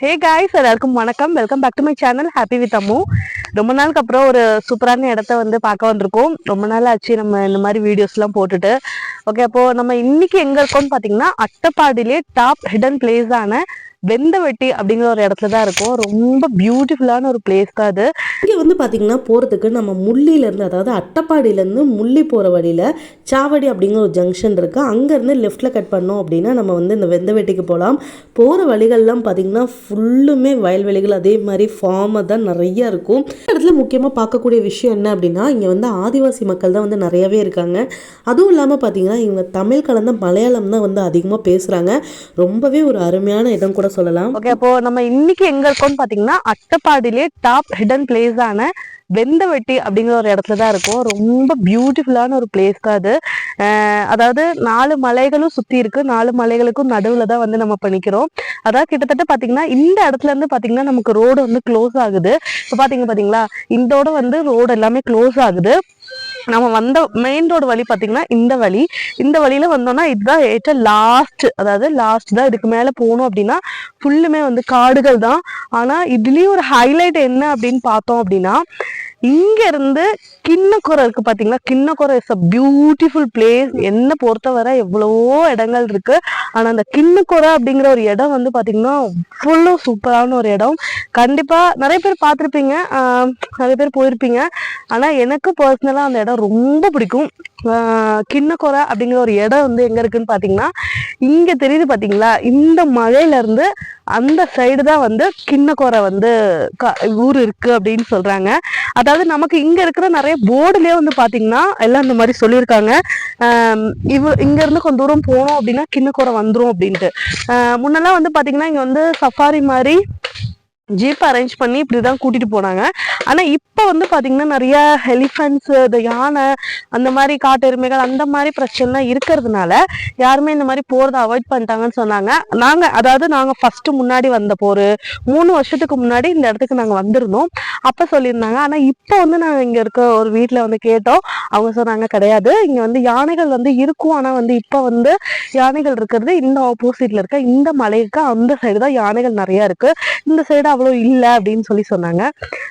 ஹே guys, எல்லாருக்கும் வணக்கம். Welcome back to my channel happy with Ammu. ரொம்ப நாளுக்கு அப்புறம் ஒரு சூப்பரான இடத்த வந்து பார்க்க வந்திருக்கோம். ரொம்ப நாள் ஆச்சு நம்ம இந்த மாதிரி வீடியோஸ்லாம் போட்டுட்டு. ஓகே, அப்போ நம்ம இன்னைக்கு எங்க இருக்கோம்னு பார்த்தீங்கன்னா அட்டப்பாடியிலே டாப் ஹிடன் பிளேஸ் ஆன வெந்தவெட்டி அப்படிங்கிற ஒரு இடத்துல தான் இருக்கும். ரொம்ப பியூட்டிஃபுல்லான ஒரு பிளேஸ் தான் அது. இங்கே வந்து பார்த்திங்கன்னா போகிறதுக்கு நம்ம முள்ளியிலேருந்து, அதாவது அட்டப்பாடியிலேருந்து முள்ளி போகிற வழியில் சாவடி அப்படிங்கிற ஒரு ஜங்ஷன் இருக்குது. அங்கேருந்து லெஃப்ட்டில் கட் பண்ணோம் அப்படின்னா நம்ம வந்து இந்த வெந்தவெட்டிக்கு போகலாம். போகிற வழிகள்லாம் பார்த்திங்கன்னா ஃபுல்லுமே வயல்வெளிகள், அதே மாதிரி ஃபார்மை தான் நிறையா இருக்கும். இந்த இடத்துல முக்கியமாக பார்க்கக்கூடிய விஷயம் என்ன அப்படின்னா, இங்கே வந்து ஆதிவாசி மக்கள் தான் வந்து நிறையவே இருக்காங்க. அதுவும் இல்லாமல் பார்த்திங்கன்னா இவங்க தமிழ் கலந்த மலையாளம் தான் வந்து அதிகமாக பேசுகிறாங்க. ரொம்பவே ஒரு அருமையான இடம் கூட சொல்லலாம். ஓகே, அப்போ நம்ம இன்னைக்கு எங்க இருக்கோம்னு பாத்தீங்கன்னா அட்டப்பாடியிலே டாப் ஹிடன் பிளேஸ் ஆன வெந்தவெட்டி அப்படிங்கிற ஒரு இடத்துல தான் இருக்கும். ரொம்ப பியூட்டிஃபுல்லான ஒரு பிளேஸ் தான் அது. அதாவது 4 மலைகளும் சுத்தி இருக்கு. 4 மலைகளுக்கும் நடுவுல தான் வந்து நம்ம பண்ணிக்கிறோம். அதாவது கிட்டத்தட்ட பாத்தீங்கன்னா இந்த இடத்துல இருந்து பாத்தீங்கன்னா நமக்கு ரோடு வந்து க்ளோஸ் ஆகுது. இப்போ பாத்தீங்களா, இதோட வந்து ரோடு எல்லாமே க்ளோஸ் ஆகுது. நம்ம வந்த மெயின் ரோடு வழி பாத்தீங்கன்னா இந்த வழியில வந்தோம்னா இதுதான் லாஸ்ட், அதாவது லாஸ்ட் தான். இதுக்கு மேல போகணும் அப்படின்னா ஃபுல்லுமே வந்து காடுகள் தான். ஆனா இதுலயும் ஒரு ஹைலைட் என்ன அப்படின்னு பார்த்தோம் அப்படின்னா, இங்க இருந்து கிண்ணக்குறை இருக்கு பாத்தீங்களா. கிண்ணக்குறை இஸ் அ பியூட்டிஃபுல் பிளேஸ். என்ன பொறுத்தவரை எவ்வளவோ இடங்கள் இருக்கு. ஆனா அந்த கிண்ணக்குறை அப்படிங்கிற ஒரு இடம் வந்து பாத்தீங்கன்னா அவ்வளோ சூப்பரான ஒரு இடம். கண்டிப்பா நிறைய பேர் பார்த்துருப்பீங்க, நிறைய பேர் போயிருப்பீங்க. ஆனா எனக்கு பர்சனலா அந்த இடம் ரொம்ப பிடிக்கும். கிண்ணக்குறை அப்படிங்கிற ஒரு இடம் வந்து எங்க இருக்குன்னு பாத்தீங்கன்னா, இங்க தெரியுது பாத்தீங்களா, இந்த மலையில இருந்து அந்த சைடு தான் வந்து கிண்ணக்குறை வந்து ஊர் இருக்கு அப்படின்னு சொல்றாங்க. அதாவது நமக்கு இங்க இருக்கிற நிறைய போர்டுலயே வந்து பாத்தீங்கன்னா எல்லாம் இந்த மாதிரி சொல்லியிருக்காங்க. இங்க இருந்து கொஞ்சம் தூரம் போனோம் அப்படின்னா கிண்ணக்குறை வந்துரும் அப்படின்ட்டு. முன்னெல்லாம் வந்து பாத்தீங்கன்னா இங்க வந்து சஃபாரி மாதிரி ஜீப் அரேஞ்ச் பண்ணி இப்படிதான் கூட்டிட்டு போனாங்க. ஆனா இப்ப வந்து பாத்தீங்கன்னா நிறைய எலிஃபென்ட்ஸ், இந்த யானை, அந்த மாதிரி காட்டு எருமைகள், அந்த மாதிரி பிரச்சனை இருக்கிறதுனால யாருமே இந்த மாதிரி போறதை அவாய்ட் பண்ணிட்டாங்கன்னு சொன்னாங்க. நாங்க ஃபர்ஸ்ட் முன்னாடி வந்தப்போ ஒரு 3 வருஷத்துக்கு முன்னாடி இந்த இடத்துக்கு நாங்க வந்திருந்தோம். அப்ப சொல்லியிருந்தாங்க. ஆனா இப்ப வந்து நாங்க இங்க இருக்க ஒரு வீட்டுல வந்து கேட்டோம். அவங்க சொன்னாங்க கிடையாது, இங்க வந்து யானைகள் வந்து இருக்கும். ஆனா வந்து இப்ப வந்து யானைகள் இருக்கிறது இந்த ஆப்போசிட்ல இருக்க இந்த மலைக்கு அந்த சைடு தான் யானைகள் நிறைய இருக்கு. இந்த சைடு அவ்வளோ இல்லை அப்படின்னு சொன்னாங்க.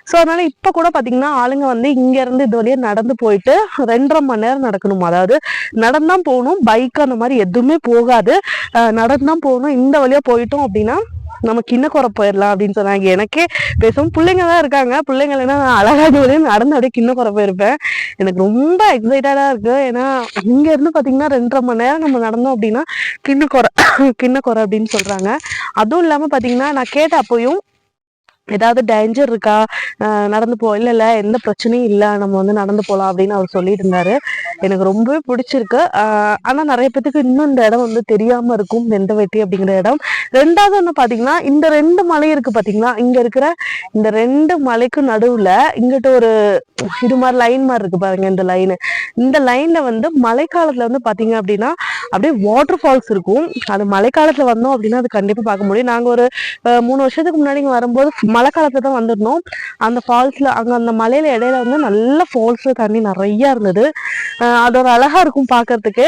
ஸோ அதனால இப்ப கூட பாத்தீங்கன்னா ஆளுங்க வந்து இங்க இருந்து இது வழியா நடந்து போயிட்டு 2.5 மணி நேரம் நடக்கணும். அதாவது நடந்தான் போகணும், பைக் அந்த மாதிரி எதுவுமே போகாது. நடந்தான் போகணும். இந்த வழியா போயிட்டோம் அப்படின்னா நம்ம கிண்ணக்குறை போயிடலாம் அப்படின்னு சொன்னாங்க. எனக்கே பேசும் பிள்ளைங்க தான் இருக்காங்க. பிள்ளைங்கன்னா நான் அழகாக நடந்து அப்படியே கிண்ணக்குறை போயிருப்பேன். எனக்கு ரொம்ப எக்ஸைட்டடா இருக்கு. ஏன்னா இங்க இருந்து பாத்தீங்கன்னா 2.5 மணி நேரம் நம்ம நடந்தோம் அப்படின்னா கிண்ணக்குறை அப்படின்னு சொல்றாங்க. அதுவும் இல்லாம பாத்தீங்கன்னா நான் கேட்ட அப்போயும் ஏதாவது டேஞ்சர் இருக்கா, நடந்து இல்ல எந்த பிரச்சனையும் இல்லை, நம்ம வந்து நடந்து போகலாம் அப்படின்னு அவர் சொல்லிட்டு இருந்தாரு. எனக்கு ரொம்பவே பிடிச்சிருக்கு. ஆனா நிறைய பேத்துக்கு இன்னும் இந்த இடம் வந்து தெரியாம இருக்கும், வெந்தவெட்டி அப்படிங்கிற இடம். ரெண்டாவது ஒண்ணு பாத்தீங்கன்னா இந்த 2 மலை இருக்கு பாத்தீங்களா, இங்க இருக்கிற இந்த 2 மலைக்கு நடுவுல இங்கிட்ட ஒரு இது மாதிரி லைன் மாதிரி இருக்கு பாருங்க. இந்த லைன்ல வந்து மழைக்காலத்துல வந்து பாத்தீங்க அப்படின்னா அப்படியே வாட்டர் ஃபால்ஸ் இருக்கும். அது மழைக்காலத்துல வந்தோம் அப்படின்னா அது கண்டிப்பா பார்க்க முடியும். நாங்க ஒரு 3 வருஷத்துக்கு முன்னாடி இங்க வரும்போது மழை காலத்துல தான் வந்திருந்தோம். அந்த ஃபால்ஸ்ல அங்க அந்த மலையில இடையில வந்து நல்ல ஃபால்ஸ்ல தண்ணி நிறைய இருந்தது. அது ஒரு அழகா இருக்கும் பாக்குறதுக்கு.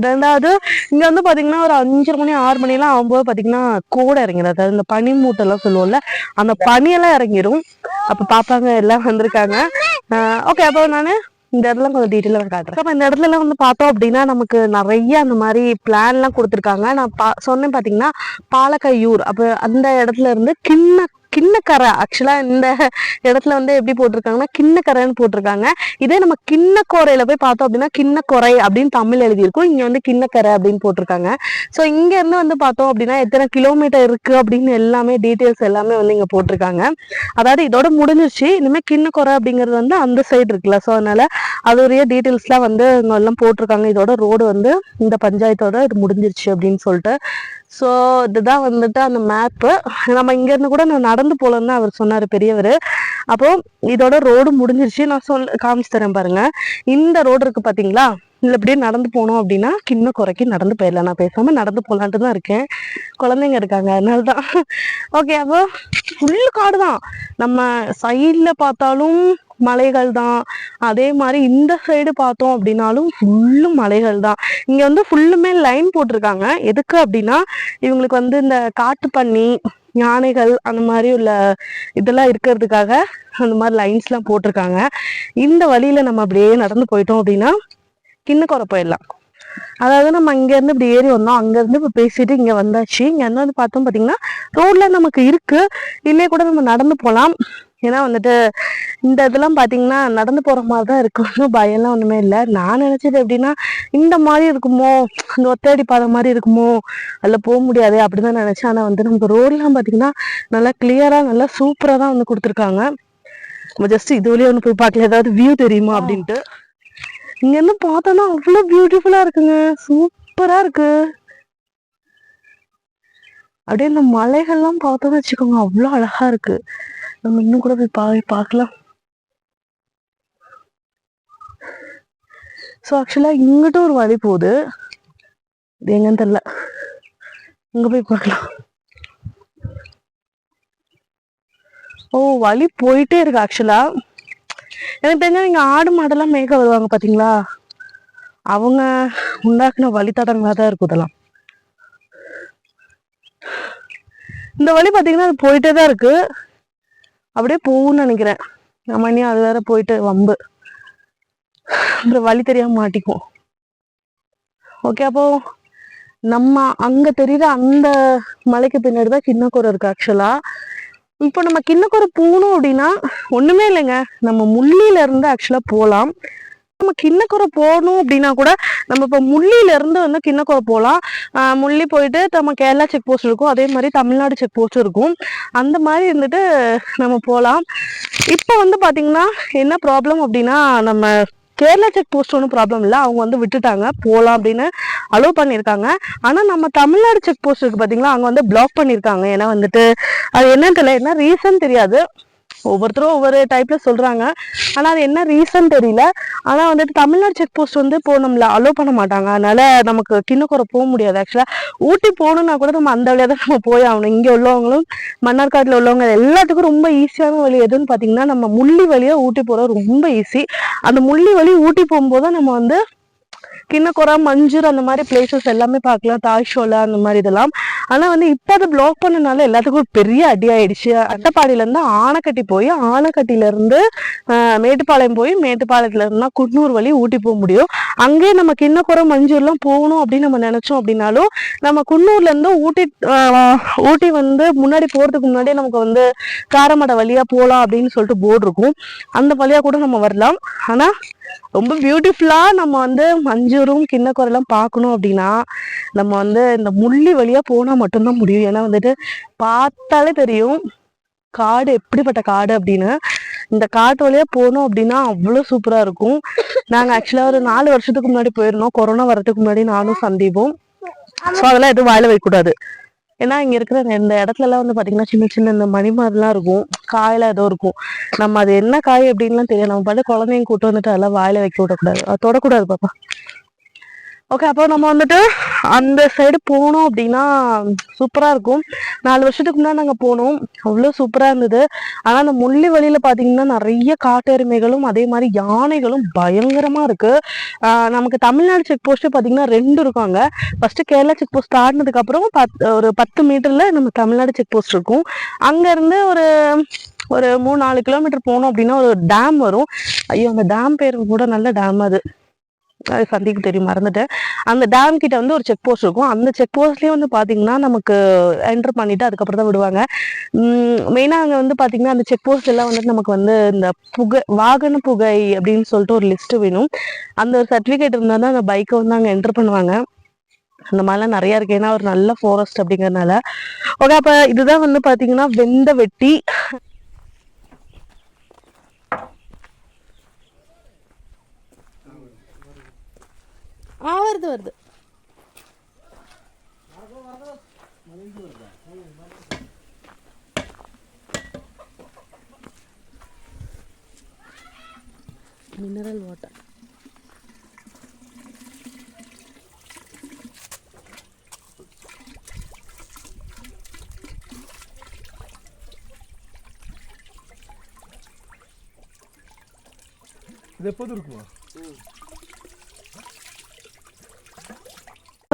ரெண்டாவது இங்க வந்து பாத்தீங்கன்னா ஒரு 5 மணி 6 மணி எல்லாம் ஆகும்போது பாத்தீங்கன்னா கோடை இறங்கிடும். அதாவது இந்த பனி மூட்டெல்லாம் சொல்லுவோம்ல, அந்த பனியெல்லாம் இறங்கிடும். அப்ப பாப்பாங்க எல்லாம் வந்திருக்காங்க. ஓகே, அப்போ நானு இந்த இடத்துல கொஞ்சம் டீட்டெயிலா காட்டுறேன். அப்ப இந்த இடத்துல எல்லாம் வந்து பார்த்தோம் அப்படின்னா நமக்கு நிறைய அந்த மாதிரி பிளான் எல்லாம் கொடுத்துருக்காங்க. நான் சொன்னேன் பாத்தீங்கன்னா பாலக்கையூர். அப்ப அந்த இடத்துல இருந்து கிண்ணக்கரை, ஆக்சுவலா இந்த இடத்துல வந்து எப்படி போட்டிருக்காங்கன்னா கிண்ணக்கரைன்னு போட்டிருக்காங்க. இதே நம்ம கிண்ணக்கோரையில போய் பார்த்தோம் அப்படின்னா கிண்ணக்கொரை அப்படின்னு தமிழ் எழுதியிருக்கும். இங்க வந்து கிண்ணக்கரை அப்படின்னு போட்டிருக்காங்க. ஸோ இங்க இருந்து வந்து பார்த்தோம் அப்படின்னா எத்தனை கிலோமீட்டர் இருக்கு அப்படின்னு எல்லாமே டீட்டெயில்ஸ் எல்லாமே வந்து இங்க போட்டிருக்காங்க. அதாவது இதோட முடிஞ்சிருச்சு. இனிமே கிண்ணக்கொரை அப்படிங்கிறது வந்து அந்த சைடு இருக்குல்ல. ஸோ அதனால அதோடைய டீட்டெயில்ஸ்லாம் வந்து இங்க எல்லாம் போட்டிருக்காங்க. இதோட ரோடு வந்து இந்த பஞ்சாயத்தோட இது முடிஞ்சிருச்சு அப்படின்னு சொல்லிட்டு. ஸோ இதுதான் வந்துட்டு அந்த மேப்பு. நம்ம இங்க இருந்து கூட நான் நடந்து போலன்னு தான் அவர் சொன்னாரு, பெரியவர். அப்போ இதோட ரோடு முடிஞ்சிருச்சு. நான் காமிச்சு தரேன் பாருங்க. இந்த ரோடு இருக்கு பாத்தீங்களா, இதுல இப்படியே நடந்து போனோம் அப்படின்னா கிண்ணக்குறைக்கு நடந்து போயிடலாம். நான் பேசாம நடந்து போலான்ட்டு தான் இருக்கேன். குழந்தைங்க இருக்காங்க, அதனாலதான். ஓகே, அப்போ ஃபுல் காடு தான். நம்ம சைட்ல பார்த்தாலும் மலைகள் தான். அதே மாதிரி இந்த சைடு பார்த்தோம் அப்படின்னாலும் ஃபுல்லும் மலைகள் தான். இங்க வந்து ஃபுல்லுமே லைன் போட்டிருக்காங்க. எதுக்கு அப்படின்னா இவங்களுக்கு வந்து இந்த காட்டு பன்னி, யானைகள் அந்த மாதிரி உள்ள இதெல்லாம் இருக்கிறதுக்காக அந்த மாதிரி லைன்ஸ்லாம் போட்டிருக்காங்க. இந்த வழியில நம்ம அப்படியே நடந்து போயிட்டோம் அப்படின்னா கிண்ணக்கோரை போயிடலாம். அதாவது நம்ம இங்க இருந்து இப்படி ஏறி வந்தோம், அங்க இருந்து இப்ப பேசிட்டு இங்க வந்தாச்சு. இங்க வந்து பார்த்தோம் பாத்தீங்கன்னா ரோட்ல நமக்கு இருக்கு, இல்லையே கூட நம்ம நடந்து போகலாம். ஏன்னா வந்துட்டு இந்த இதெல்லாம் பாத்தீங்கன்னா நடந்து போற மாதிரிதான் இருக்கு, ஒன்றும் பயம்லாம் ஒண்ணுமே இல்லை. நான் நினைச்சது எப்படின்னா இந்த மாதிரி இருக்குமோ, இந்த ஒத்தையடி பாதை மாதிரி இருக்குமோ, அதுல போக முடியாது அப்படிதான் நினைச்சேன். ஆனா வந்து நமக்கு ரோட்லாம் பாத்தீங்கன்னா நல்லா கிளியரா நல்லா சூப்பரா தான் வந்து கொடுத்துருக்காங்க. நம்ம ஜஸ்ட் இது வழியா ஒன்று போய் பார்க்கல, ஏதாவது வியூ தெரியுமா அப்படின்ட்டு. இங்க இருந்து பார்த்தோம்னா அவ்வளவு பியூட்டிஃபுல்லா இருக்குங்க, சூப்பரா இருக்கு. அப்படியே இந்த மலைகள்லாம் பார்த்தோம்னு வச்சுக்கோங்க, அவ்வளவு அழகா இருக்கு. நம்ம இன்னும் கூட போய் பார்க்கலாம். ஸோ ஆக்சுவலா இங்கிட்ட ஒரு வழி போகுது, இது எங்கன்னு தெரியல, இங்க போய் பார்க்கலாம். ஓ, வழி போயிட்டே இருக்கு. ஆக்சுவலா எனக்கு தெரிஞ்சா இங்க ஆடு மாடெல்லாம் மேய்க்க வருவாங்க பாத்தீங்களா, அவங்க உண்டாக்குன வழித்தடங்களா தான் இருக்கும் இதெல்லாம். இந்த வழி பாத்தீங்கன்னா அது போயிட்டே தான் இருக்கு, அப்படியே போகும்னு நினைக்கிறேன். நம்ம இனி அது வேற போயிட்டு வம்பு, அப்புறம் வழி தெரியாம மாட்டிக்கும். ஓகே, அப்போ நம்ம அங்க தெரியுற அந்த மலைக்கு பின்னாடிதான் கிண்ணக்கோரை இருக்கு. ஆக்சுவலா இப்போ நம்ம கிண்ணக்கோரை போகணும் அப்படின்னா ஒண்ணுமே இல்லைங்க, நம்ம முள்ளியில இருந்து ஆக்சுவலா போகலாம். நம்ம கிண்ணக்கோரை போகணும் அப்படின்னா கூட நம்ம இப்போ முள்ளியில இருந்து வந்து கிண்ணக்கோரை போகலாம். முள்ளி போயிட்டு நம்ம கேரளா செக் போஸ்ட் இருக்கும், அதே மாதிரி தமிழ்நாடு செக் போஸ்ட் இருக்கும். அந்த மாதிரி இருந்துட்டு நம்ம போகலாம். இப்போ வந்து பாத்தீங்கன்னா என்ன ப்ராப்ளம் அப்படின்னா, நம்ம கேரளா செக் போஸ்ட் ஒன்றும் ப்ராப்ளம் இல்லை, அவங்க வந்து விட்டுட்டாங்க, போகலாம் அப்படின்னு அலோவ் பண்ணியிருக்காங்க. ஆனால் நம்ம தமிழ்நாடு செக் போஸ்ட் இருக்கு பார்த்தீங்களா, அங்கே வந்து பிளாக் பண்ணியிருக்காங்க. ஏன்னா வந்துட்டு அது என்னன்னு தெரியல, என்ன ரீசன் தெரியாது, ஒவ்வொருத்தரும் ஒவ்வொரு டைப்ல சொல்றாங்க. ஆனா அது என்ன ரீசன் தெரியல. ஆனா வந்துட்டு தமிழ்நாடு செக் போஸ்ட் வந்து இப்போ நம்மள அலோவ் பண்ண மாட்டாங்க, அதனால நமக்கு கிண்ணக்கோரை போக முடியாது. ஆக்சுவலா ஊட்டி போகணும்னா கூட நம்ம அந்த வழியா தான் நம்ம போய் ஆகணும். இங்க உள்ளவங்களும் மன்னார்காட்டுல உள்ளவங்க எல்லாத்துக்கும் ரொம்ப ஈஸியான வழி எதுன்னு பாத்தீங்கன்னா, நம்ம முள்ளி வழியா ஊட்டி போறது ரொம்ப ஈஸி. அந்த முள்ளி வழி ஊட்டி போகும்போது நம்ம வந்து கிண்ணக்கோரை, மஞ்சூர் அந்த மாதிரி பிளேசஸ் எல்லாமே பார்க்கலாம், தாய்ஷோலா அந்த மாதிரி இதெல்லாம். ஆனா வந்து இப்போ அதை பிளாக் பண்ணனால எல்லாத்துக்கும் ஒரு பெரிய அடி ஆயிடுச்சு. அட்டப்பாடியில இருந்து ஆனைக்கட்டி போய், ஆனைக்கட்டில இருந்து மேட்டுப்பாளையம் போய், மேட்டுப்பாளையத்துல இருந்தா குன்னூர் வழி ஊட்டி போக முடியும். அங்கேயே நம்ம கிண்ணக்கோரை, மஞ்சூர்லாம் போகணும் அப்படின்னு நம்ம நினைச்சோம் அப்படின்னாலும் நம்ம குன்னூர்ல இருந்து ஊட்டி வந்து முன்னாடி போறதுக்கு முன்னாடியே நமக்கு வந்து காரமடை வழியா போகலாம் அப்படின்னு சொல்லிட்டு போர்டு இருக்கும், அந்த வழியா கூட நம்ம வரலாம். ஆனா ரொம்ப பியூட்டிஃபுல்லா நம்ம வந்து மஞ்சூரும் கிண்ணக்கோரெல்லாம் பார்க்கணும் அப்படின்னா நம்ம வந்து இந்த முள்ளி வழியா போனா மட்டும்தான் முடியும். ஏன்னா வந்துட்டு பார்த்தாலே தெரியும் காடு எப்படிப்பட்ட காடு அப்படின்னு. இந்த காட்டு வழியா போனோம் அப்படின்னா அவ்வளவு சூப்பரா இருக்கும். நாங்க ஆக்சுவலா ஒரு 4 வருஷத்துக்கு முன்னாடி போயிருந்தோம், கொரோனா வர்றதுக்கு முன்னாடி, நானும் சந்தீபும். ஸோ அதெல்லாம் எதுவும் வாயில வைக்கக்கூடாது. ஏன்னா இங்க இருக்கிற இந்த இடத்துல எல்லாம் வந்து பாத்தீங்கன்னா சின்ன சின்ன இந்த மணி மாதிரிலாம் இருக்கும், காயெல்லாம் ஏதோ இருக்கும். நம்ம அது என்ன காய் அப்படின்லாம் தெரியும். நம்ம பார்த்து குழந்தைங்க கூட்டு வந்துட்டு அதெல்லாம் வாயில வைக்க விடக்கூடாது, தொடக்கூடாது பாப்பா. ஓகே, அப்போ நம்ம வந்துட்டு அந்த சைடு போனோம் அப்படின்னா சூப்பரா இருக்கும். 4 வருஷத்துக்கு முன்னாடி நாங்க போனோம், அவ்வளவு சூப்பரா இருந்தது. ஆனா அந்த முள்ளி வழியில பாத்தீங்கன்னா நிறைய காட்டெருமைகளும் அதே மாதிரி யானைகளும் பயங்கரமா இருக்கு. நமக்கு தமிழ்நாடு செக் போஸ்ட் பாத்தீங்கன்னா 2 இருக்காங்க. ஃபர்ஸ்ட் கேரளா செக் போஸ்ட் ஆடினதுக்கு அப்புறம் ஒரு 10 மீட்டர்ல நம்ம தமிழ்நாடு செக் போஸ்ட் இருக்கும். அங்க இருந்து ஒரு 3-4 கிலோமீட்டர் போனோம் அப்படின்னா ஒரு டேம் வரும். ஐயோ, அந்த டேம் பேரு கூட நல்ல டேம், அது சந்திக்கு தெரியும், மறந்துட்டேன். அந்த டேம் கிட்ட வந்து ஒரு செக் போஸ்ட் இருக்கும். அந்த செக் போஸ்ட்லயே வந்து பாத்தீங்கன்னா நமக்கு என்டர் பண்ணிட்டு அதுக்கப்புறம் தான் விடுவாங்க. மெயினா அங்க வந்து பாத்தீங்கன்னா அந்த செக் போஸ்ட் எல்லாம் வந்துட்டு நமக்கு வந்து இந்த வாகன புகை அப்படின்னு சொல்லிட்டு ஒரு லிஸ்ட் வேணும். அந்த ஒரு சர்டிபிகேட் இருந்தா தான் அந்த பைக்கை வந்து அங்க என்டர் பண்ணுவாங்க. அந்த மாதிரிலாம் நிறைய இருக்கு, ஏன்னா ஒரு நல்ல ஃபாரஸ்ட் அப்படிங்கறதுனால. ஓகே, அப்ப இதுதான் வந்து பாத்தீங்கன்னா வெந்த வெட்டி. வருது மினரல் வாட்டர்.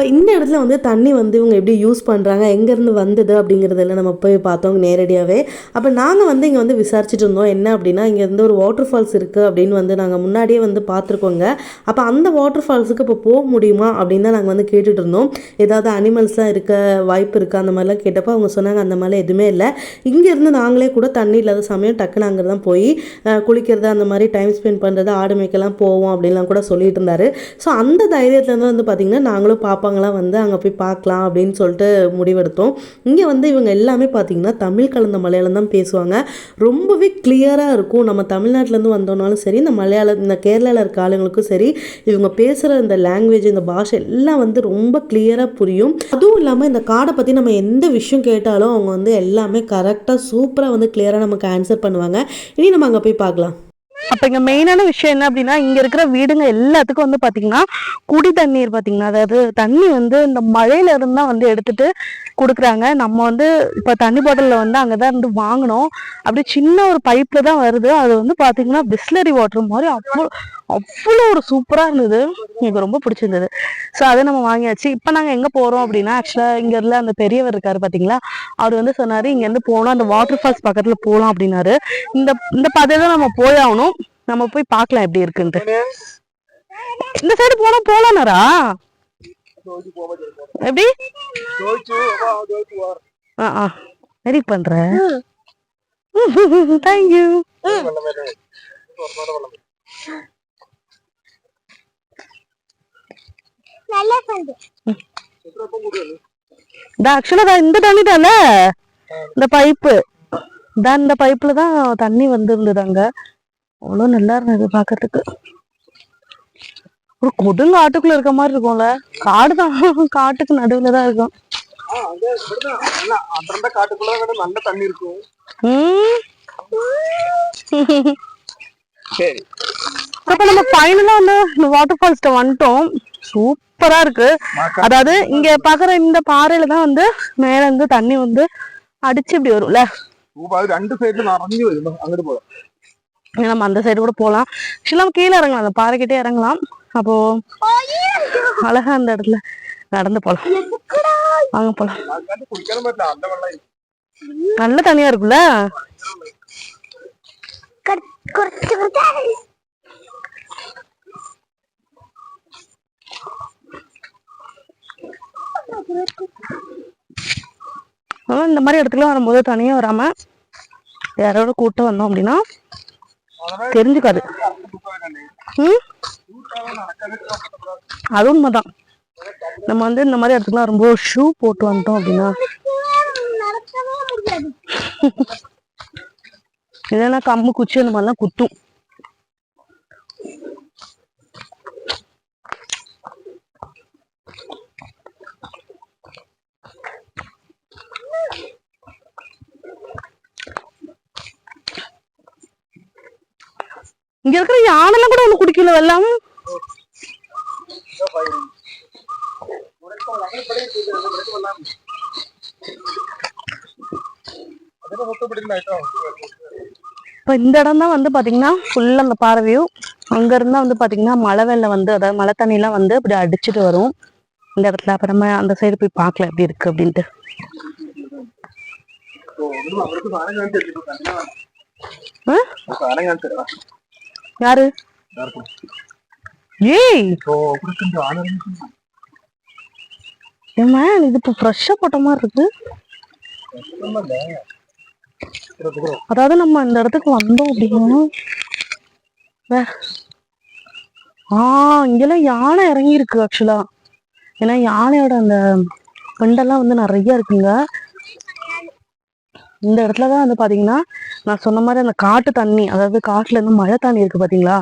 இப்போ இந்த இடத்துல வந்து தண்ணி வந்து இவங்க எப்படி யூஸ் பண்ணுறாங்க, எங்கேருந்து வந்தது அப்படிங்கிறதெல்லாம் நம்ம போய் பார்த்தோம் நேரடியாகவே. அப்போ நாங்கள் வந்து இங்கே வந்து விசாரிச்சுட்டு இருந்தோம். என்ன அப்படின்னா, இங்கே இருந்து ஒரு வாட்டர் ஃபால்ஸ் இருக்குது அப்படின்னு வந்து நாங்கள் முன்னாடியே வந்து பார்த்துருக்கோங்க. அப்போ அந்த வாட்டர் ஃபால்ஸுக்கு இப்போ போக முடியுமா அப்படின்னு தான் நாங்கள் வந்து கேட்டுட்டு இருந்தோம். ஏதாவது அனிமல்ஸ்லாம் இருக்க வாய்ப்பு இருக்குது அந்த மாதிரிலாம் கேட்டப்போ அவங்க சொன்னாங்க அந்த மாதிரிலாம் எதுவுமே இல்லை. இங்கேருந்து நாங்களே கூட தண்ணி இல்லாத சமயம் டக்குன்னு அங்கே தான் போய் குளிக்கிறது, அந்த மாதிரி டைம் ஸ்பெண்ட் பண்ணுறது, ஆடு மேய்க்கெல்லாம் போவோம் அப்படின்லாம் கூட சொல்லிட்டு இருந்தார். ஸோ அந்த தைரியத்துலேருந்து வந்து பார்த்திங்கன்னா நாங்களும் பாப்பாங்களாம் வந்து அங்கே போய் பார்க்கலாம் அப்படின்னு சொல்லிட்டு முடிவெடுத்தோம். இங்கே வந்து இவங்க எல்லாமே பார்த்திங்கன்னா தமிழ் கலந்த மலையாளம் தான் பேசுவாங்க. ரொம்பவே கிளியராக இருக்கும். நம்ம தமிழ்நாட்டிலேருந்து வந்தோம்னாலும் சரி, இந்த கேரளாவில் இருக்க ஆளுங்களுக்கும் சரி, இவங்க பேசுகிற இந்த லாங்குவேஜ், இந்த பாஷை எல்லாம் வந்து ரொம்ப கிளியராக புரியும். அதுவும் இல்லாமல் இந்த காடை பற்றி நம்ம எந்த விஷயம் கேட்டாலும் அவங்க வந்து எல்லாமே கரெக்டாக சூப்பராக வந்து கிளியராக நமக்கு ஆன்சர் பண்ணுவாங்க. இனி நம்ம அங்கே போய் பார்க்கலாம். அப்ப இங்க மெயினான விஷயம் என்ன அப்படின்னா, இங்க இருக்கிற வீடுங்க எல்லாத்துக்கும் வந்து பாத்தீங்கன்னா குடி தண்ணீர் பாத்தீங்கன்னா, அதாவது தண்ணி வந்து இந்த மழையில இருந்தா வந்து எடுத்துட்டு கொடுக்குறாங்க. நம்ம வந்து இப்ப தண்ணி பாட்டில வந்து அங்கதான் இருந்து வாங்கினோம். அப்படி சின்ன ஒரு பைப்ல தான் வருது. அது வந்து பாத்தீங்கன்னா பிஸ்லரி வாட்டர் மாதிரி அவ்வளோ ஒரு சூப்பரா இருந்தது. எனக்கு ரொம்ப பிடிச்சிருந்தது. ஸோ அதை நம்ம வாங்கியாச்சு. இப்ப நாங்க எங்க போறோம் அப்படின்னா, ஆக்சுவலா இங்க இருந்த அந்த பெரியவர் இருக்காரு பாத்தீங்களா, அவர் வந்து சொன்னாரு இங்க இருந்து போனோம் அந்த வாட்டர் ஃபால்ஸ் பக்கத்துல போலாம் அப்படின்னாரு. இந்த பாதையில நம்ம போய் ஆகணும். நம்ம போய் பார்க்கலாம் எப்படி இருக்குன்ட்டு. இந்த சைடு போலாம்னாரா எப்படி ரெடி பண்ற? தேங்க்யூ. ஆக்சுவலா இந்த தண்ணி தானே, இந்த பைப்பு தான், இந்த பைப்ல தான் தண்ணி வந்திருந்தது. அங்க அவ்வளவு நல்லா இருந்தது பாக்கிறதுக்கு. ஒரு கொடுங்க ஆட்டுக்குள்ள இருக்க மாதிரி இருக்கும்ல. காடுதான், காட்டுக்கு நடுவுலதான் இருக்கும். அப்ப நம்ம ஃபைனலா வந்து இந்த வாட்டர் ஃபால்ஸ்ட வந்துட்டோம். சூப்பரா இருக்கு. அதாவது இங்க பாக்குற இந்த பாறையில தான் வந்து மேல இருந்து தண்ணி வந்து அடிச்சு இப்படி வரும்ல. நம்ம அந்த சைடு கூட போலாம். ஆக்சுவலா கீழே இறங்கலாம், அந்த பாறைக்கிட்டே இறங்கலாம். அப்போ அழகா அந்த இடத்துல நடந்து போலாம். வாங்க போலாம். நல்ல தனியா இருக்குல்ல. இந்த மாதிரி இடத்துக்குலாம் வரும்போது தனியா வராம யாரோட கூட்டம் வந்தோம் அப்படின்னா தெரிஞ்சுக்காது. அது உண்மைதான். நம்ம வந்து இந்த மாதிரி இடத்துக்குலாம் வரும்போது ஷூ போட்டு வந்துட்டோம் அப்படின்னா இல்லைன்னா கம்பு குச்சி அந்த மாதிரிலாம் குத்தும். இங்க இருக்கிற யானைலாம் கூட ஒண்ணு குடிக்கல வெள்ளம். இப்ப இந்த இடம் தான் வந்து பாத்தீங்கன்னா ஃபுல்லா அந்த பாறை வியூ. அங்க இருந்தா வந்து பாத்தீங்கன்னா மழை வெள்ளம் வந்து, அதாவது மழை தண்ணி எல்லாம் வந்து அப்படி அடிச்சுட்டு வரும் இந்த இடத்துல. அப்ப நம்ம அந்த சைடு போய் பார்க்கலாம் எப்படி இருக்கு அப்படின்ட்டு. யாரு? ஏய் இது இப்ப ஃப்ரெஷ்ஷா போட்ட மாதிரி இருக்கு. அதாவது நம்ம இந்த இடத்துக்கு வந்தோம் அப்படின்னா இங்கெல்லாம் யானை இறங்கி இருக்கு ஆக்சுவலா. ஏன்னா யானையோட அந்த பெண்டெல்லாம் வந்து நிறைய இருக்குங்க. இந்த இடத்துலதான் வந்து பாத்தீங்கன்னா நான் சொன்ன மாதிரி அந்த காட்டு தண்ணி, அதாவது காட்டுல இருந்து மழை தண்ணி இருக்கு பாத்தீங்களா,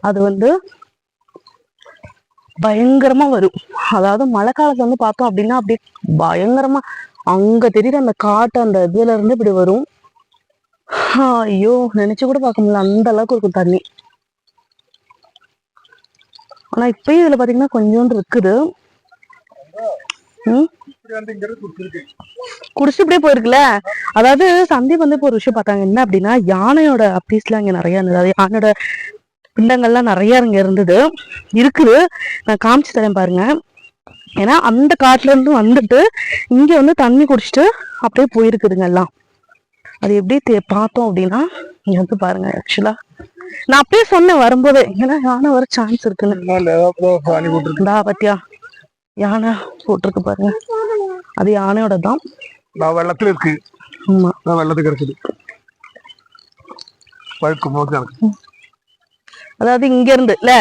அது வந்து பயங்கரமா வரும். அதாவது மழை காலத்துல வந்து பார்த்தோம் அப்படின்னா அப்படியே பயங்கரமா அங்க தெரியுற அந்த காட்டு அந்த இதுல இருந்து இப்படி வரும். ஐயோ நினைச்சு கூட பார்க்க முடியல, அந்த அளவுக்கு இருக்கும் தண்ணி. ஆனா இப்பயும் இதுல பாத்தீங்கன்னா கொஞ்சோண்டு இருக்குது. குடிச்சு இப்படியே போயிருக்குல்ல. அதாவது சந்தீப் வந்து இப்போ ஒரு விஷயம் பார்த்தாங்க. என்ன அப்படின்னா, யானையோட பீஸ்லாம் இங்க நிறைய இருந்தது. அது யானையோட பிண்டங்கள்லாம் நிறைய இங்க இருந்தது இருக்குது. நான் காமிச்சு தரேன் பாருங்க. ஏன்னா அந்த காட்டுல இருந்து வந்துட்டு இங்க வந்து தண்ணி குடிச்சிட்டு அப்படியே போயிருக்குதுங்க எல்லாம். அது எப்படி பார்த்தோம் அப்படின்னா இங்க வந்து பாருங்க. ஆக்சுவலா நான் அப்படியே சொன்னேன் வரும்போது, ஏன்னா யானை வர சான்ஸ் இருக்குன்னு. பத்தியா யானை போட்டிருக்கு பாருங்க, அது யானையோட தான். வெள்ளத்துல இருக்கு. ஆமா, வெள்ளத்துக்கு இருக்குது. அதாவது இங்க இருந்து இல்ல,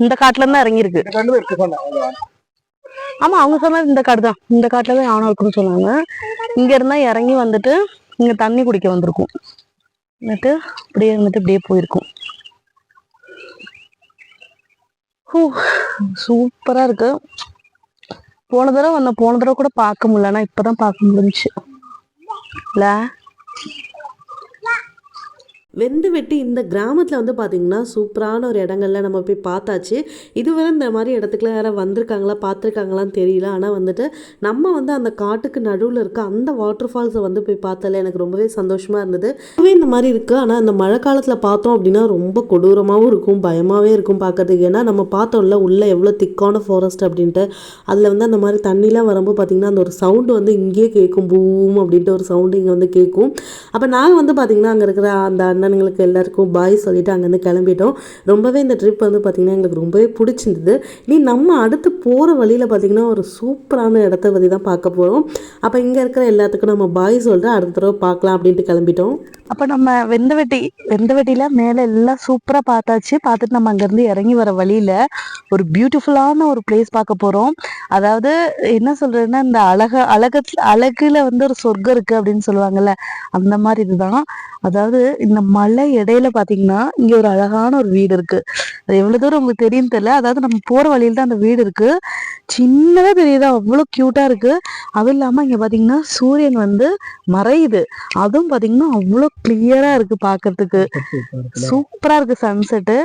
இந்த காட்டுல இருந்து இறங்கி இருக்கு. ஆமா, அவங்க சொன்னது இந்த காடு தான். இந்த காட்டுலதான் யானை இருக்குன்னு சொன்னாங்க. இங்க இருந்தா இறங்கி வந்துட்டு இங்க தண்ணி குடிக்க வந்திருக்கும். வந்துட்டு அப்படியே இருந்துட்டு அப்படியே போயிருக்கும். சூப்பரா இருக்கு. போன தடவை கூட பார்க்க முடியல, ஆனா இப்பதான் பார்க்க முடிஞ்சுச்சு இல்ல. வெந்துவெட்டி இந்த கிராமத்தில் வந்து பார்த்திங்கன்னா சூப்பரான ஒரு இடங்கள்ல நம்ம போய் பார்த்தாச்சு. இதுவரை இந்த மாதிரி இடத்துக்குலாம் யாராவது வந்திருக்காங்களா பார்த்துருக்காங்களான்னு தெரியல. ஆனால் வந்துட்டு நம்ம வந்து அந்த காட்டுக்கு நடுவில் இருக்க அந்த வாட்டர் ஃபால்ஸை வந்து போய் பார்த்தால எனக்கு ரொம்பவே சந்தோஷமாக இருந்தது. ரொம்பவே இந்த மாதிரி இருக்குது. ஆனால் அந்த மழை காலத்தில் பார்த்தோம் அப்படின்னா ரொம்ப கொடூரமாகவும் இருக்கும், பயமாகவே இருக்கும் பார்க்கறதுக்கு. ஏன்னா நம்ம பார்த்தோம்ல உள்ளே எவ்வளோ திக்கான ஃபாரஸ்ட் அப்படின்ட்டு. அதில் வந்து அந்த மாதிரி தண்ணிலாம் வரும்போது பார்த்திங்கன்னா அந்த ஒரு சவுண்டு வந்து இங்கேயே கேட்கும், பூம் அப்படின்ட்டு ஒரு சவுண்டு இங்கே வந்து கேட்கும். அப்போ நாங்கள் வந்து பார்த்திங்கன்னா அங்கே இருக்கிற அந்த அண்ணனுங்களுக்கு எல்லாருக்கும் பாய் சொல்லிட்டு அங்கேருந்து கிளம்பிட்டோம். ரொம்பவே இந்த ட்ரிப் வந்து பார்த்திங்கன்னா எங்களுக்கு ரொம்பவே பிடிச்சிருந்தது. நீ நம்ம அடுத்து போகிற வழியில் பார்த்திங்கன்னா ஒரு சூப்பரான இடத்த பற்றி தான் பார்க்க போகிறோம். அப்போ இங்கே இருக்கிற எல்லாத்துக்கும் நம்ம பாய் சொல்லிட்டு அடுத்த தடவை பார்க்கலாம் அப்படின்ட்டு கிளம்பிட்டோம். அப்போ நம்ம வெந்தவெட்டியில மேலே எல்லாம் சூப்பராக பார்த்தாச்சு. பார்த்துட்டு நம்ம அங்கேருந்து இறங்கி வர வழியில ஒரு பியூட்டிஃபுல்லான ஒரு பிளேஸ் பார்க்க போகிறோம். அதாவது என்ன சொல்றதுன்னா, இந்த அழகுல வந்து ஒரு சொர்க்கம் இருக்கு அப்படின்னு சொல்லுவாங்கல்ல, அந்த மாதிரி இதுதான். அதாவது இந்த மலை இடையில பாத்தீங்கன்னா இங்க ஒரு அழகான ஒரு வீடு இருக்கு. அது எவ்வளவு தூரம் உங்களுக்கு தெரியும் தெரியல. அதாவது நம்ம போற வழியில தான் அந்த வீடு இருக்கு. சின்னதா தெரியுது, அவ்வளவு கியூட்டா இருக்கு. அதுவும் இல்லாம இங்க பாத்தீங்கன்னா சூரியன் வந்து மறையுது. அதுவும் பாத்தீங்கன்னா அவ்வளவு கிளியரா இருக்கு பாக்குறதுக்கு. சூப்பரா இருக்கு சன்செட்டு.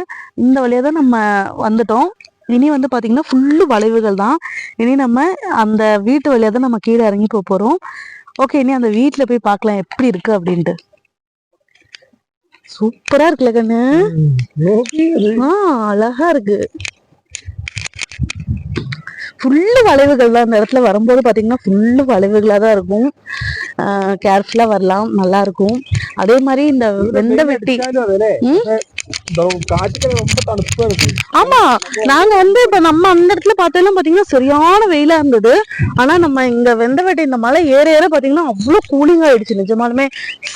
இந்த வழியா தான் நம்ம வந்துட்டோம். இனி வந்து பாத்தீங்கன்னா ஃபுல்லு வளைவுகள் தான். இனி நம்ம அந்த வீட்டு வழியா தான் நம்ம கீழே இறங்கி போறோம். ஓகே, இனி அந்த வீட்டுல போய் பார்க்கலாம் எப்படி இருக்கு அப்படின்ட்டு. சூப்பரா இருக்குல்ல கண்ணு? அழகா இருக்கு. ஃபுல்லு வளைவுகள் தான். அந்த இடத்துல வரும்போது பாத்தீங்கன்னா ஃபுல்லு வளைவுகளா தான் இருக்கும். கேர்ஃபுல்லா வரலாம், நல்லா இருக்கும். அதே மாதிரி இந்த வெந்தவெட்டி ஆமா, நாங்க வந்து இப்ப நம்ம அந்த இடத்துல பார்த்தோம்னா பாத்தீங்கன்னா சரியான வெயிலா இருந்தது. ஆனா நம்ம இங்க வெந்தவெட்டி இந்த மலை ஏற பாத்தீங்கன்னா அவ்வளவு கூலிங்கா ஆயிடுச்சு. நிஜமாலுமே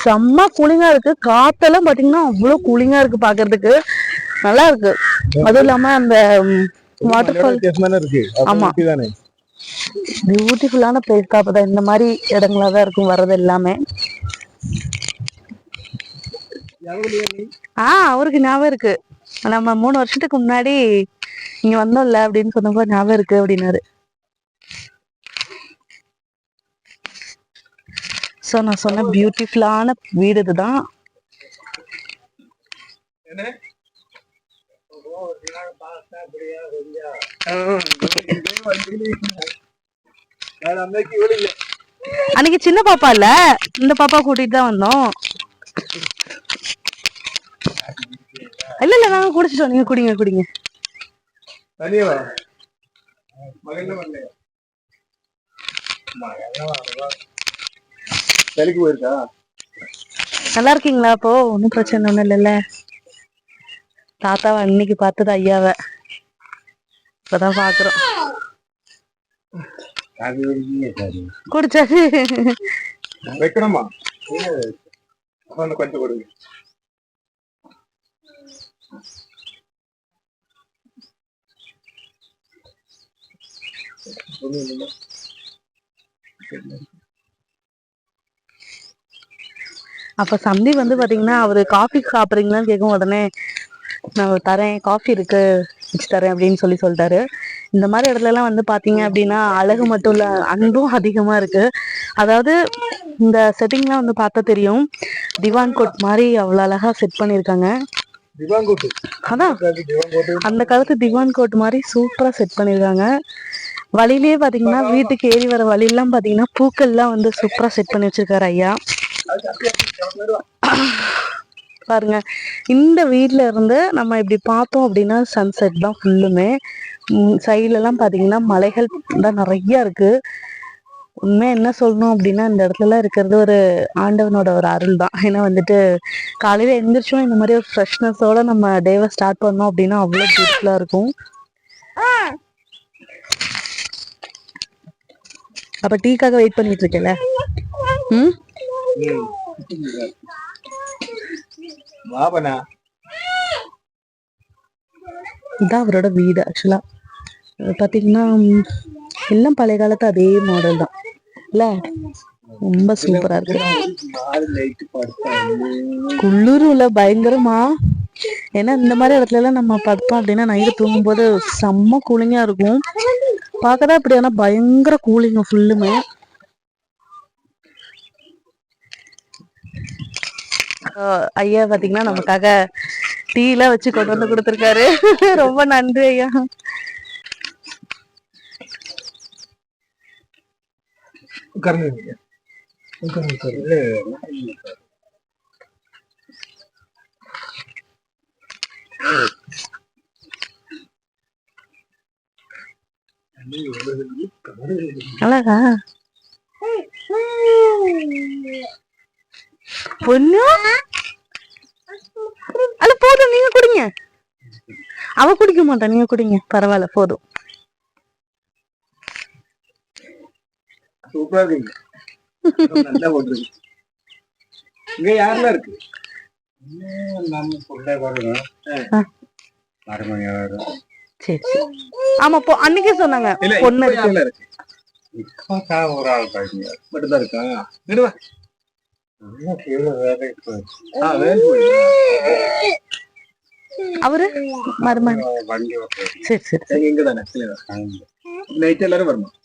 செம்ம கூலிங்கா இருக்கு. காத்தெல்லாம் பாத்தீங்கன்னா அவ்வளவு கூலிங்கா இருக்கு பாக்குறதுக்கு, நல்லா இருக்கு. அதுவும் இல்லாம அந்த வாட்டர் ஃபால், ஆமா பியூட்டிஃபுல்லான பிளேஸ் தான். அப்பதான் இந்த மாதிரி இடங்களாதான் இருக்கும் வர்றது எல்லாமே. அவருக்கு ஞாபகம் இருக்கு. நம்ம 3 வருஷத்துக்கு முன்னாடி இங்க வந்தோம்ல அப்படின்னு சொன்னப்போ ஞாபகம் இருக்கு அப்படின்னாரு. சோ நான் சொன்ன பியூட்டிஃபுல்லான வீடு இதுதான். அன்னைக்கு சின்ன பாப்பா இல்ல, இந்த பாப்பா கூட்டிட்டு தான் வந்தோம். இல்ல நாங்க குடிச்சிட்டோம். நீங்க குடிங்க. நல்லா இருக்கீங்களா? அப்போ ஒன்னும் பிரச்சனை ஒண்ணும் இல்லைல்ல. தாத்தாவை அன்னைக்கு பார்த்தது ஐயாவை இப்பதான் பாக்குறோம். குடிச்சாச்சு. வைக்கணுமா? கொஞ்சம் கொடுங்க. அப்ப சந்தி வந்து பாத்தீங்கன்னா அவரு காஃபி சாப்பிடுறீங்களான்னு கேட்கும். உடனே நான் தரேன், காஃபி இருக்கு வச்சு தரேன் அப்படின்னு சொல்லிட்டாரு. இந்த மாதிரி இடத்துல எல்லாம் வந்து பாத்தீங்க அப்படின்னா அழகு மட்டும் இல்ல, அன்பும் அதிகமா இருக்கு. அதாவது இந்த செட்டிங்லாம் வந்து பார்த்தா தெரியும், திவான் கோட் மாதிரி அவ்வளவு அழகா செட் பண்ணிருக்காங்க. அதான் அந்த காலத்து திவான் கோட் மாதிரி சூப்பரா செட் பண்ணிருக்காங்க. வழியிலேயே பாத்தீங்கன்னா வீட்டுக்கு ஏறி வர வழியெல்லாம் பாத்தீங்கன்னா பூக்கள்லாம் வந்து சூப்பரா செட் பண்ணி வச்சிருக்காரு ஐயா. பாருங்க. இந்த வீட்ல இருந்து நம்ம இப்படி பார்த்தோம் அப்படின்னா சன்செட் தான் ஃபுல்லுமே. சைட்ல எல்லாம் பாத்தீங்கன்னா மலைகள் தான் நிறைய இருக்கு. உண்மையா என்ன சொல்லணும் அப்படின்னா இந்த இடத்துல இருக்கிறது ஒரு ஆண்டவனோட ஒரு அருள் தான். ஏன்னா வந்துட்டு காலையில எந்திரிச்சோம் இந்த மாதிரி ஒரு ஃப்ரெஷ்னஸோட நம்ம டேவை ஸ்டார்ட் பண்ணோம் அப்படின்னா அவ்வளோ பியூட்டிஃபுல்லா இருக்கும். அப்ப டீக்காக வெயிட் பண்ணிட்டு இருக்கேன்ல. ம் வாபனா இதான் அவரோட வீடு. ஆக்சுவலா பாத்தீங்கன்னா எல்லாம் பழைய காலத்து அதே மாடல் தான் இல்ல. ரொம்ப சூப்பரா இருக்கு. குளிருல பயங்கரமா. ஏன்னா இந்த மாதிரி இடத்துல எல்லாம் நம்ம படுத்தோம் அப்படின்னா நைட்டு தூங்கும்போது செம்ம கூலிங்கா இருக்கும். பார்க்கதான் இப்படி ஆனா பயங்கர கூலிங்க ஃபுல்லுமே. ஐயா பாத்தீங்கன்னா நமக்காக டீ எல்லாம் வச்சு கொண்டு வந்து கொடுத்துருக்காரு. ரொம்ப நன்றி ஐயா. உட்காருங்க. அழகா பொண்ணு. அல்ல போதும், நீங்க குடிங்க. அவ குடிக்க மாட்டா, நீங்க குடிங்க, பரவாயில்ல போதும். சூப்பரா இருக்கு. நல்லா போட்டுருக்கு. இங்க யாரெல்லாம் இருக்கு? சரி சரி. ஆமா அன்னைக்கே சொன்னாங்க பொண்ணு இருக்கு. ஒரு ஆள் மட்டும்தான் இருக்கா? விடுவா. அவரு மருமகன். சரி சரி. இங்கதானே நைட் எல்லாரும் வரணும்.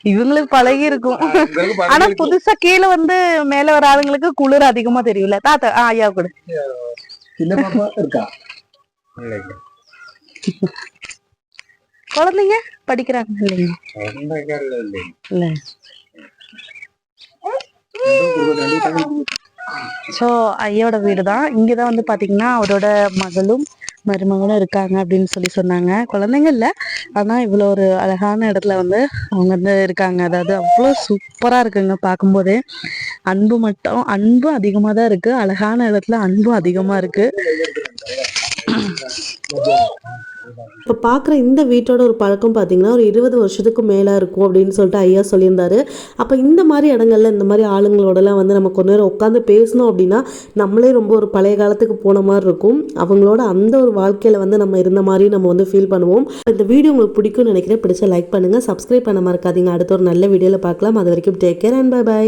இவங்களுக்கு பழகி இருக்கும். ஆனா புதுசா கீழே வந்து மேல வர ஆளுங்களுக்கு குளிர் அதிகமா தெரியல. தாத்தா ஐயா கூட இருக்கா? குழந்தைங்க படிக்கிறாங்க இல்லைங்க? இல்ல. சோ ஐயோட வீடுதான். இங்கதான் வந்து பாத்தீங்கன்னா அவரோட மகளும் மருமகனும் இருக்காங்க அப்படின்னு சொல்லி சொன்னாங்க. குழந்தைங்க இல்ல, ஆனா இவ்வளவு ஒரு அழகான இடத்துல வந்து அவங்க வந்து இருக்காங்க. அதாவது அவ்வளவு சூப்பரா இருக்குங்க பார்க்கும்போதே. அன்பு அதிகமா தான் இருக்கு. அழகான இடத்துல அன்பும் அதிகமா இருக்கு. இப்போ பார்க்குற இந்த வீட்டோட ஒரு பழக்கம் பார்த்தீங்கன்னா ஒரு 20 வருஷத்துக்கு மேலே இருக்கும் அப்படின்னு சொல்லிட்டு ஐயா சொல்லியிருந்தாரு. அப்போ இந்த மாதிரி இடங்கள்ல இந்த மாதிரி ஆளுங்களோடலாம் வந்து நம்ம கொஞ்ச நேரம் உட்காந்து பேசணும் அப்படின்னா நம்மளே ரொம்ப ஒரு பழைய காலத்துக்கு போன மாதிரி இருக்கும். அவங்களோட அந்த ஒரு வாழ்க்கையில் வந்து நம்ம இருந்த மாதிரி நம்ம வந்து ஃபீல் பண்ணுவோம். இந்த வீடியோ உங்களுக்கு பிடிக்கும்னு நினைக்கிறேன். பிடிச்ச லைக் பண்ணுங்கள், சப்ஸ்கிரைப் பண்ண மறக்காதீங்க. அடுத்த ஒரு நல்ல வீடியோவில் பார்க்கலாம். அது வரைக்கும் டேக் கேர் அண்ட் பை.